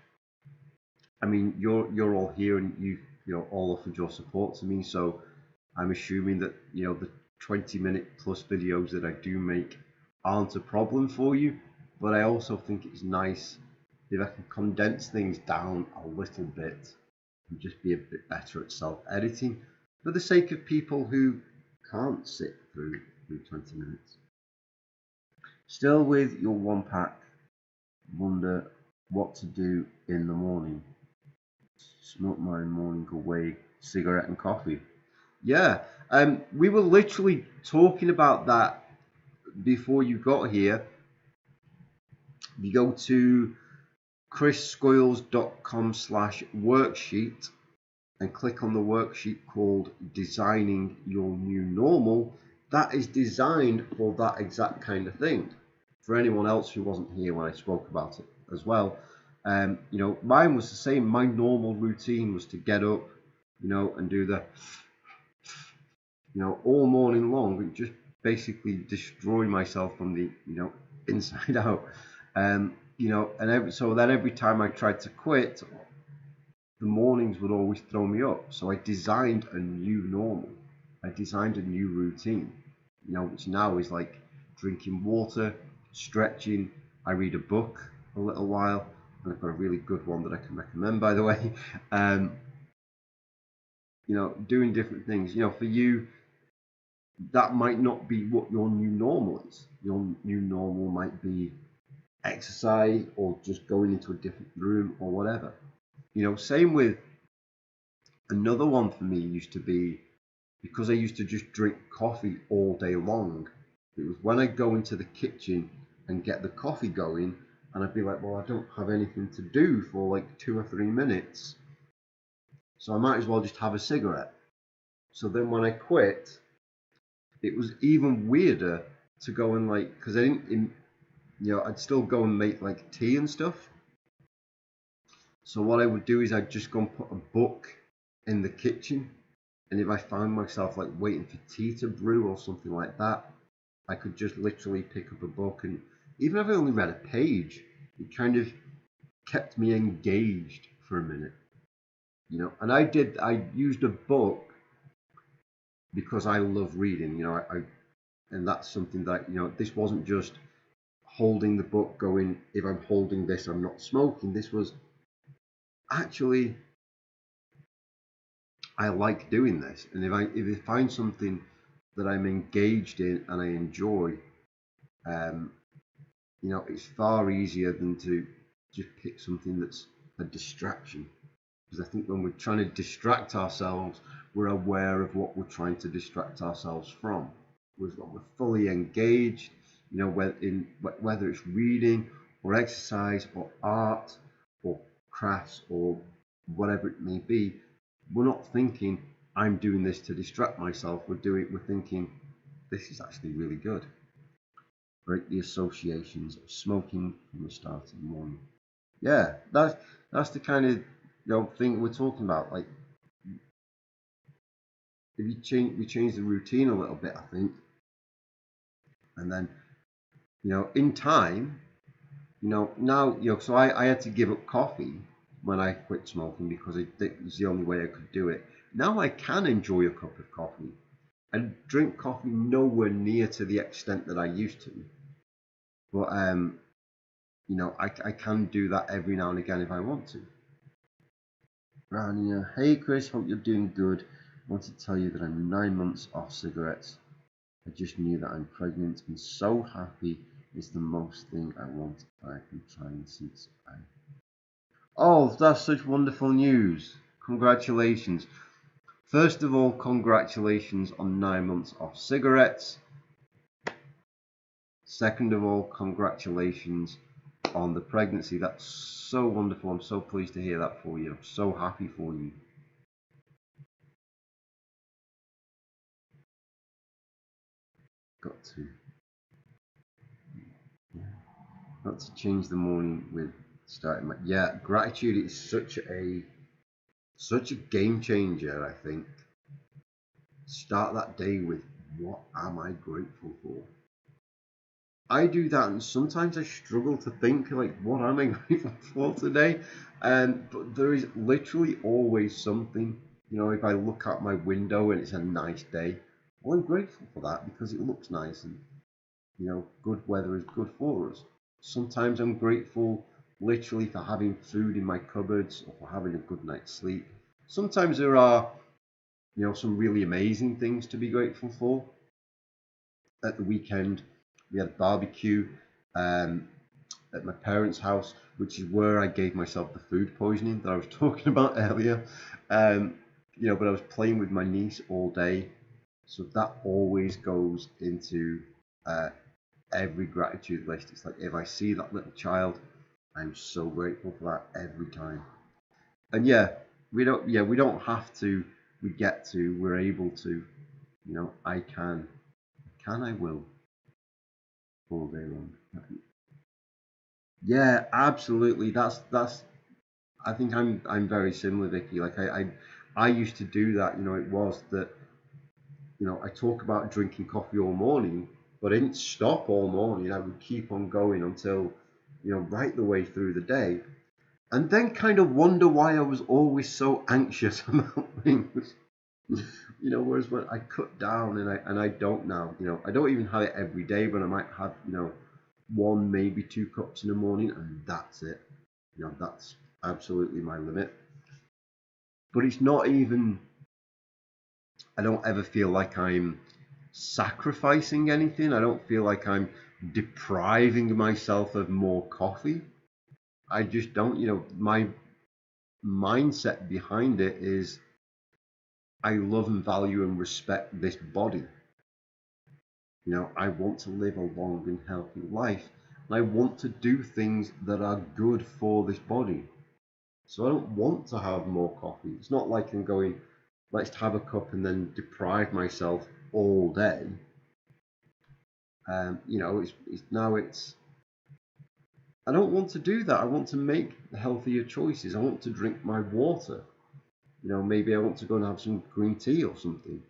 I mean, you're all here and you all offered your support to me, so I'm assuming that the 20-minute plus videos that I do make aren't a problem for you. But I also think it's nice if I can condense things down a little bit and just be a bit better at self-editing, for the sake of people who can't sit through 20 minutes. Still with your one pack, wonder what to do in the morning. Smoke my morning away, cigarette and coffee. Yeah, we were literally talking about that before you got here. You go to chrisscoyles.com/worksheet and click on the worksheet called Designing Your New Normal. That is designed for that exact kind of thing. For anyone else who wasn't here when I spoke about it as well, mine was the same. My normal routine was to get up, and do the, all morning long, and just basically destroy myself from the, inside out. So then every time I tried to quit, the mornings would always throw me up. So I designed a new normal. I designed a new routine, which now is like drinking water, stretching. I read a book a little while, and I've got a really good one that I can recommend, by the way. Doing different things. For you, that might not be what your new normal is. Your new normal might be exercise or just going into a different room or whatever. Same with another one for me used to be, because I used to just drink coffee all day long. It was when I go into the kitchen and get the coffee going, and I'd be like, well, I don't have anything to do for like 2 or 3 minutes, so I might as well just have a cigarette. So then when I quit, it was even weirder to go and because I didn't, I'd still go and make like tea and stuff. So what I would do is I'd just go and put a book in the kitchen, and if I found myself like waiting for tea to brew or something like that, I could just literally pick up a book, and even if I only read a page, it kind of kept me engaged for a minute, And I used a book because I love reading, and that's something that, this wasn't just holding the book going, if I'm holding this, I'm not smoking. This was actually, I like doing this, and if I find something that I'm engaged in and I enjoy, it's far easier than to just pick something that's a distraction. Because I think when we're trying to distract ourselves, we're aware of what we're trying to distract ourselves from. Whereas when we're fully engaged, whether it's reading or exercise or art or crafts or whatever it may be, we're not thinking, I'm doing this to distract myself. We're thinking, this is actually really good. Break the associations of smoking from the start of the morning. Yeah, that's the kind of thing we're talking about. Like, if we change the routine a little bit, I think, and then in time, now so I had to give up coffee when I quit smoking because it was the only way I could do it. Now I can enjoy a cup of coffee and drink coffee nowhere near to the extent that I used to, but I can do that every now and again if I want to. Rania, hey Chris, hope you're doing good. I want to tell you that I'm 9 months off cigarettes. I just knew that I'm pregnant and so happy. It's the most thing I want. I've been trying since I... Oh, that's such wonderful news. Congratulations. First of all, congratulations on 9 months off cigarettes. Second of all, congratulations on the pregnancy. That's so wonderful. I'm so pleased to hear that for you. I'm so happy for you. Got to change the morning with starting my... Yeah, gratitude is such a game changer, I think. Start that day with, what am I grateful for? I do that, and sometimes I struggle to think, like, what am I grateful for today? But there is literally always something. If I look out my window and it's a nice day, well, I'm grateful for that because it looks nice, and good weather is good for us. Sometimes I'm grateful literally for having food in my cupboards or for having a good night's sleep. Sometimes there are, some really amazing things to be grateful for. At the weekend, we had a barbecue at my parents' house, which is where I gave myself the food poisoning that I was talking about earlier. But I was playing with my niece all day, so that always goes into every gratitude list. It's like, if I see that little child, I'm so grateful for that every time. And we don't have to, we're able to, I can, I will, all day long. Yeah, absolutely. That's I think I'm very similar, Vicky. Like I used to do that. It was that, I talk about drinking coffee all morning, but I didn't stop all morning. I would keep on going until, right the way through the day, and then kind of wonder why I was always so anxious about things. Whereas when I cut down and I don't now, I don't even have it every day, but I might have, one, maybe 2 cups in the morning, and that's it. That's absolutely my limit. But it's not even, I don't ever feel like I'm sacrificing anything. I don't feel like I'm depriving myself of more coffee. I just don't, my mindset behind it is I love and value and respect this body. I want to live a long and healthy life. And I want to do things that are good for this body. So I don't want to have more coffee. It's not like I'm going, let's have a cup and then deprive myself all day. It's I don't want to do that. I want to make healthier choices. I want to drink my water. Maybe I want to go and have some green tea or something.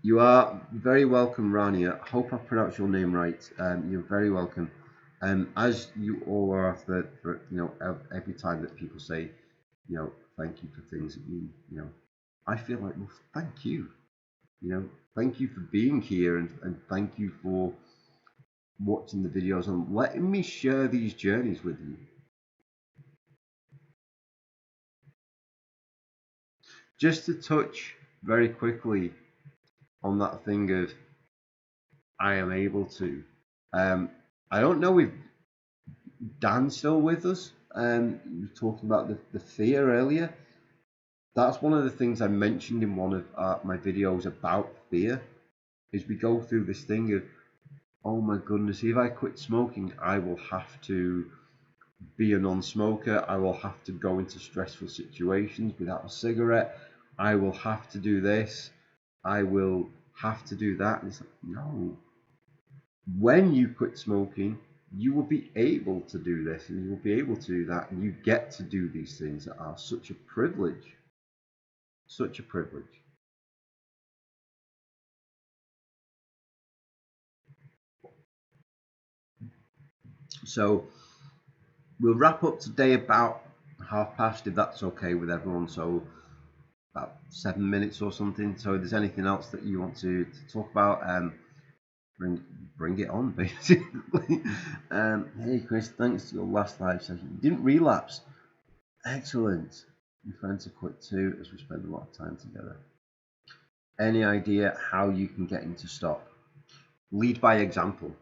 You are very welcome, Rania. I hope I pronounced your name right. You're very welcome. As you all are for every time that people say, thank you for things that I feel like, well, thank you. Thank you for being here and thank you for watching the videos and letting me share these journeys with you. Just to touch very quickly on that thing of I am able to. I don't know if Dan's still with us. You were talking about the fear earlier. That's one of the things I mentioned in one of my videos about fear. Is we go through this thing of, oh my goodness, if I quit smoking, I will have to be a non-smoker. I will have to go into stressful situations without a cigarette. I will have to do this. I will have to do that. And it's like, no. When you quit smoking, you will be able to do this and you will be able to do that, and you get to do these things that are such a privilege. Such a privilege. So we'll wrap up today about past, if that's okay with everyone. So about 7 minutes or something. So if there's anything else that you want to talk about, bring it on, basically. Hey Chris, thanks to your last live session. You didn't relapse. Excellent. I'm trying to quit too, as we spend a lot of time together. Any idea how you can get him to stop? Lead by example.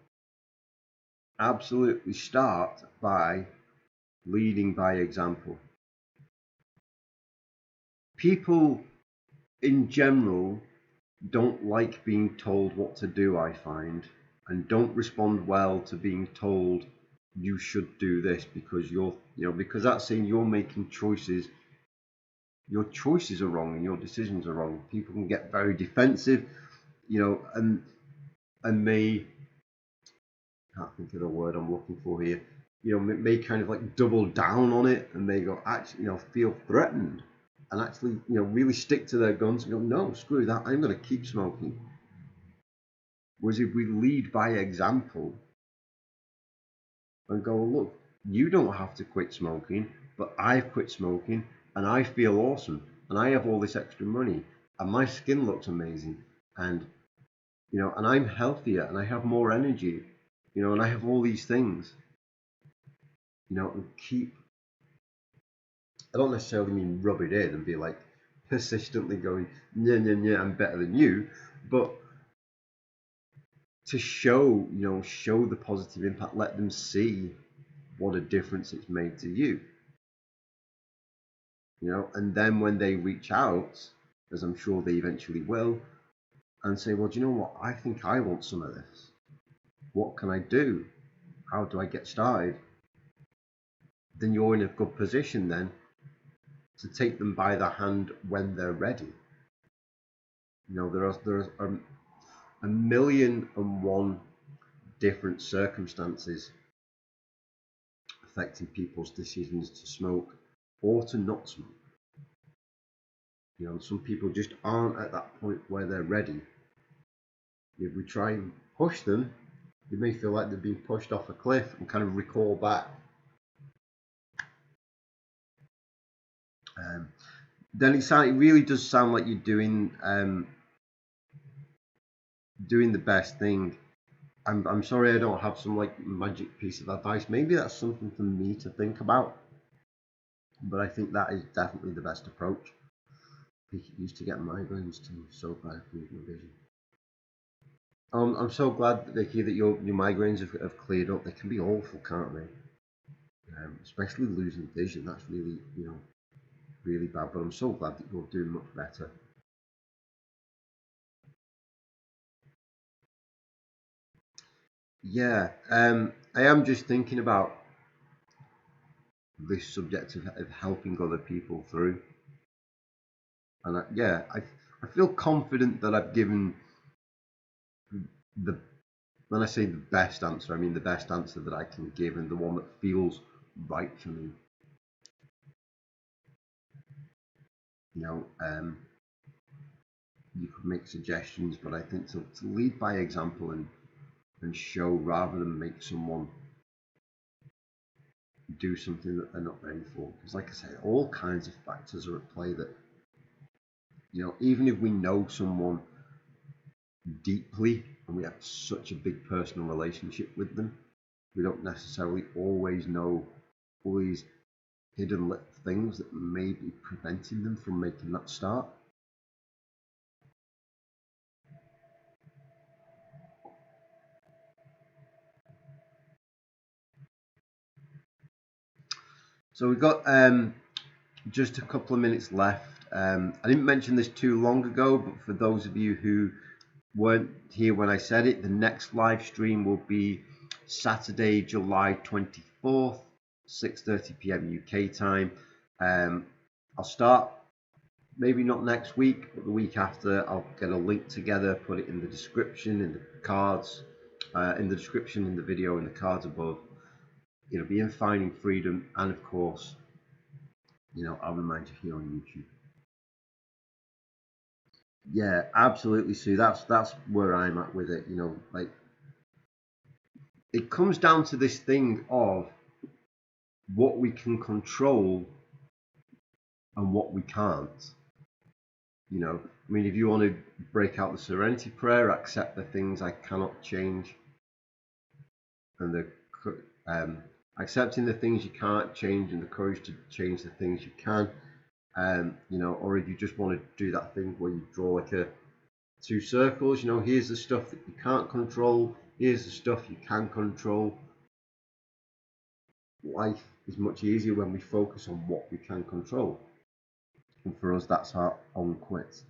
Absolutely start by leading by example. People in general don't like being told what to do, I find, and don't respond well to being told you should do this because because that's saying you're making choices. Your choices are wrong and your decisions are wrong. People can get very defensive, and may, can't think of the word I'm looking for here, may kind of like double down on it, and they go, actually, feel threatened, and actually, really stick to their guns and go, no, screw that, I'm going to keep smoking. Whereas if we lead by example and go, look, you don't have to quit smoking, but I've quit smoking and I feel awesome and I have all this extra money and my skin looks amazing and and I'm healthier and I have more energy, and I have all these things, and keep, I don't necessarily mean rub it in and be like persistently going, yeah, I'm better than you, but to show the positive impact, let them see what a difference it's made to you, and then when they reach out, as I'm sure they eventually will, and say, well, do you know what, I think I want some of this, what can I do, how do I get started, then you're in a good position then to take them by the hand when they're ready. There's a million and one different circumstances affecting people's decisions to smoke or to not smoke. Some people just aren't at that point where they're ready. If we try and push them, they may feel like they've been pushed off a cliff and kind of recall back. Then it really does sound like you're doing the best thing. I'm sorry I don't have some like magic piece of advice. Maybe that's something for me to think about. But I think that is definitely the best approach. Vicky used to get migraines too, so bad for losing vision. I'm so glad, Vicky, that your migraines have cleared up. They can be awful, can't they? Especially losing vision. That's really, really bad. But I'm so glad that you're doing much better. Yeah, I am just thinking about this subject of helping other people through, and I feel confident that I've given the when I say the best answer, I mean the best answer that I can give and the one that feels right for me. You could make suggestions, but I think to lead by example and show rather than make someone do something that they're not ready for. Because like I say, all kinds of factors are at play that, even if we know someone deeply and we have such a big personal relationship with them, we don't necessarily always know all these hidden little things that may be preventing them from making that start. So we've got just a couple of minutes left. I didn't mention this too long ago, but for those of you who weren't here when I said it, the next live stream will be Saturday, July 24th, 6:30 p.m. UK time. I'll start maybe not next week, but the week after. I'll get a link together, put it in the description, in the cards, in the description, in the video, in the cards above. It'll be in Finding Freedom, and of course, I'll remind you here on YouTube. Yeah, absolutely, Sue. That's where I'm at with it. Like it comes down to this thing of what we can control and what we can't. I mean, if you want to break out the Serenity Prayer, accept the things I cannot change, and the accepting the things you can't change, and the courage to change the things you can. Or if you just want to do that thing where you draw like two circles, here's the stuff that you can't control, here's the stuff you can control. Life is much easier when we focus on what we can control. And for us, that's our on quit.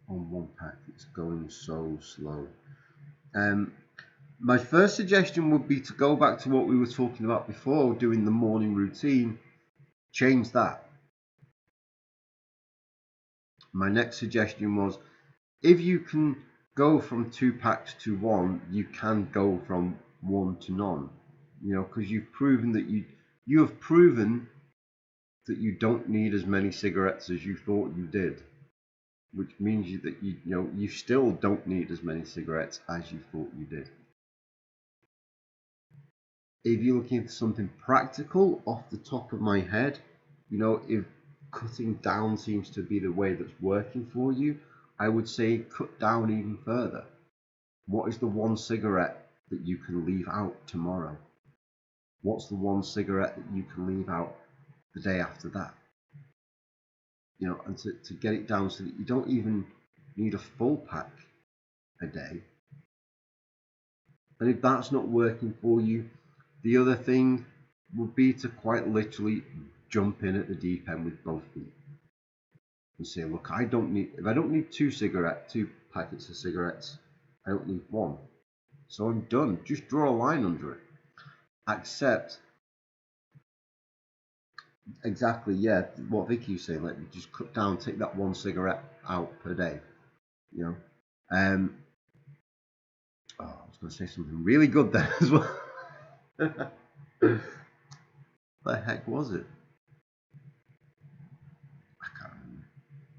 On one pack, it's going so slow. My first suggestion would be to go back to what we were talking about before, doing the morning routine. Change that. My next suggestion was, if you can go from 2 packs to 1, you can go from 1 to none. Because you've proven that you have proven that you don't need as many cigarettes as you thought you did, which means that you still don't need as many cigarettes as you thought you did. If you're looking for something practical off the top of my head, if cutting down seems to be the way that's working for you, I would say cut down even further. What is the one cigarette that you can leave out tomorrow? What's the one cigarette that you can leave out the day after that? And to get it down so that you don't even need a full pack a day. And if that's not working for you, the other thing would be to quite literally jump in at the deep end with both feet and say, look, if I don't need two packets of cigarettes, I don't need one. So I'm done. Just draw a line under it. Accept exactly, yeah, what Vicky's saying, like just cut down, take that one cigarette out per day. I was going to say something really good there as well. The heck was it? I can't remember.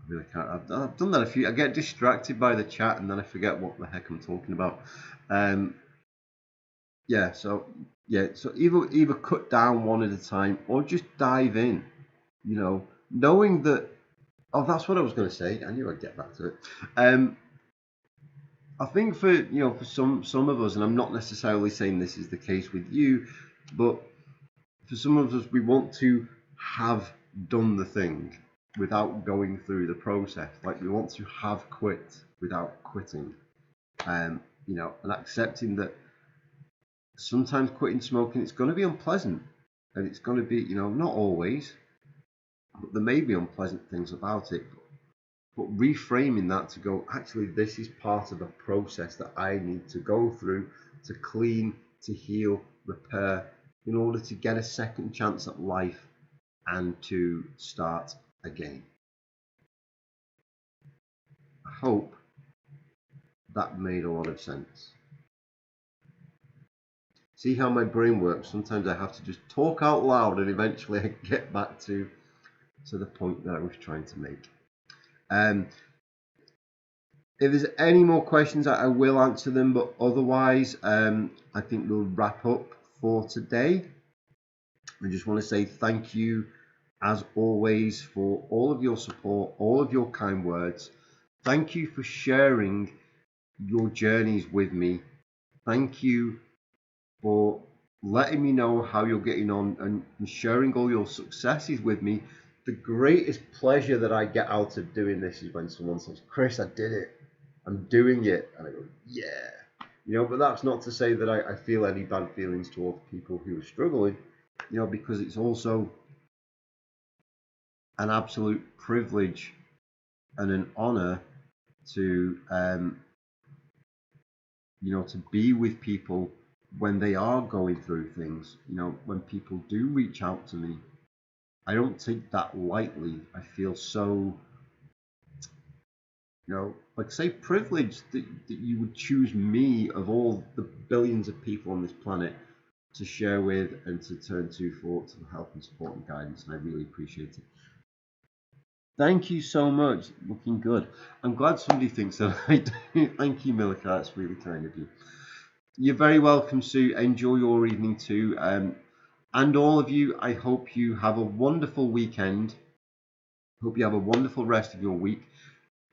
I really can't. I've done that a few. I get distracted by the chat and then I forget what the heck I'm talking about. So either cut down one at a time or just dive in. Knowing that. Oh, that's what I was going to say. I knew I'd get back to it. I think for some of us, and I'm not necessarily saying this is the case with you, but for some of us, we want to have done the thing without going through the process. Like, we want to have quit without quitting. You know, and accepting that sometimes quitting smoking, it's going to be unpleasant, and it's going to be, you know, not always, but there may be unpleasant things about it. But reframing that to go, actually, this is part of a process that I need to go through to clean, to heal, repair, in order to get a second chance at life and to start again. I hope that made a lot of sense. See how my brain works? Sometimes I have to just talk out loud, and eventually I get back to the point that I was trying to make. If there's any more questions, I will answer them, but otherwise, I think we'll wrap up for today. I just want to say thank you, as always, for all of your support, all of your kind words. Thank you for sharing your journeys with me. Thank you for letting me know how you're getting on and sharing all your successes with me. The greatest pleasure that I get out of doing this is when someone says, "Chris, I did it. I'm doing it." And I go, yeah. You know, but that's not to say that I feel any bad feelings towards people who are struggling, you know, because it's also an absolute privilege and an honor to, you know, to be with people when they are going through things. You know, when people do reach out to me, I don't take that lightly. I feel so, you know, like, say, privileged that you would choose me of all the billions of people on this planet to share with and to turn to for help and support and guidance, and I really appreciate it. Thank you so much. Looking good. I'm glad somebody thinks that I do. Thank you, Milika. That's really kind of you. You're very welcome, Sue. Enjoy your evening too. And all of you, I hope you have a wonderful weekend. Hope you have a wonderful rest of your week.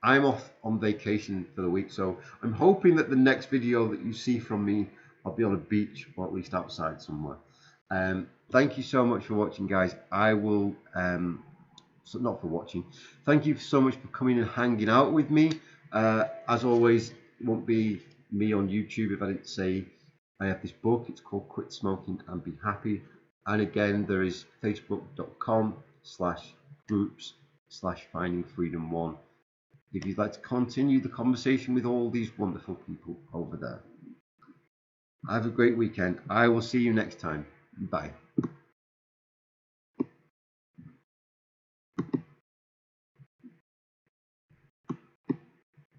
I'm off on vacation for the week, so I'm hoping that the next video that you see from me, I'll be on a beach or at least outside somewhere. Thank you so much for watching, guys. I will, so not for watching. Thank you so much for coming and hanging out with me. As always, it won't be me on YouTube if I didn't say I have this book. It's called Quit Smoking and Be Happy. And again, there is facebook.com/groups/findingfreedom1 if you'd like to continue the conversation with all these wonderful people over there. Have a great weekend. I will see you next time. Bye.